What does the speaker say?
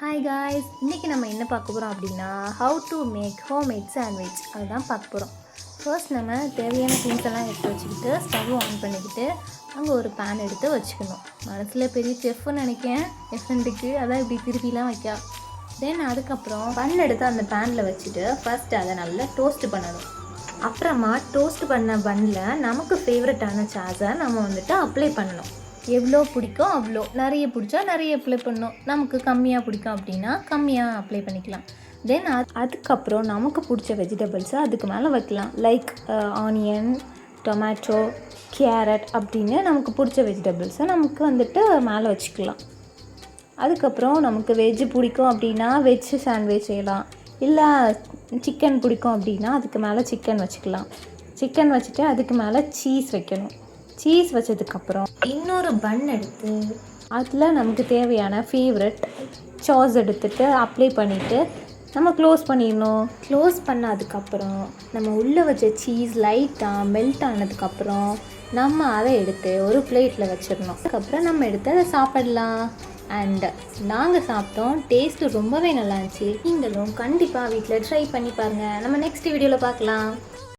Hi guys, இன்றைக்கி நம்ம என்ன பார்க்க போகிறோம் அப்படின்னா how to make homemade sandwich அதுதான் பார்க்க போகிறோம். ஃபர்ஸ்ட் நம்ம தேவையான திங்ஸ் எல்லாம் எடுத்து வச்சுக்கிட்டு ஸ்டவ் ஆன் பண்ணிக்கிட்டு அங்கே ஒரு பேன் எடுத்து வச்சுக்கணும். மனசில் பெரிய செஃப்னு நினைக்கேன் என் ஃப்ரெண்டுக்கு, அதான் இப்படி திருப்பிலாம் வைக்கா. தென் அதுக்கப்புறம் பன் எடுத்து அந்த பேனில் வச்சுட்டு ஃபர்ஸ்ட் அதை நல்லா டோஸ்ட் பண்ணணும். அப்புறமா டோஸ்ட் பண்ண பன்னில் நமக்கு ஃபேவரட்டான சாஸை நம்ம அப்ளை பண்ணணும். எவ்வளோ பிடிக்கும் அவ்வளோ, நிறைய பிடிச்சா நிறைய அப்ளை பண்ணணும், நமக்கு கம்மியாக பிடிக்கும் அப்படின்னா கம்மியாக அப்ளை பண்ணிக்கலாம். தென் அதுக்கப்புறம் நமக்கு பிடிச்ச வெஜிடபிள்ஸை அதுக்கு மேலே வைக்கலாம். லைக் ஆனியன், டொமேட்டோ, கேரட் அப்படின்னு நமக்கு பிடிச்ச வெஜிடபிள்ஸை நமக்கு மேலே வச்சுக்கலாம். அதுக்கப்புறம் நமக்கு வெஜ்ஜு பிடிக்கும் அப்படின்னா வெஜ்ஜு சாண்ட்விச் செய்யலாம். இல்லை சிக்கன் பிடிக்கும் அப்படின்னா அதுக்கு மேலே சிக்கன் வச்சுக்கலாம். சிக்கன் வச்சுட்டு அதுக்கு மேலே சீஸ் வைக்கணும். சீஸ் வச்சதுக்கப்புறம் இன்னொரு பன் எடுத்து அதில் நமக்கு தேவையான ஃபேவரட் சாஸ் எடுத்துகிட்டு அப்ளை பண்ணிவிட்டு நம்ம க்ளோஸ் பண்ணிடணும். க்ளோஸ் பண்ணதுக்கப்புறம் நம்ம உள்ளே வச்ச சீஸ் லைட்டாக மெல்ட் ஆனதுக்கப்புறம் நம்ம அதை எடுத்து ஒரு பிளேட்டில் வச்சிடணும். அதுக்கப்புறம் நம்ம எடுத்து அதை சாப்பிடலாம். அண்ட் நாங்கள் சாப்பிட்டோம், டேஸ்ட்டு ரொம்பவே நல்லா இருந்துச்சு. நீங்களும் கண்டிப்பாக வீட்டில் ட்ரை பண்ணி பாருங்கள். நம்ம நெக்ஸ்ட் வீடியோவில் பார்க்கலாம்.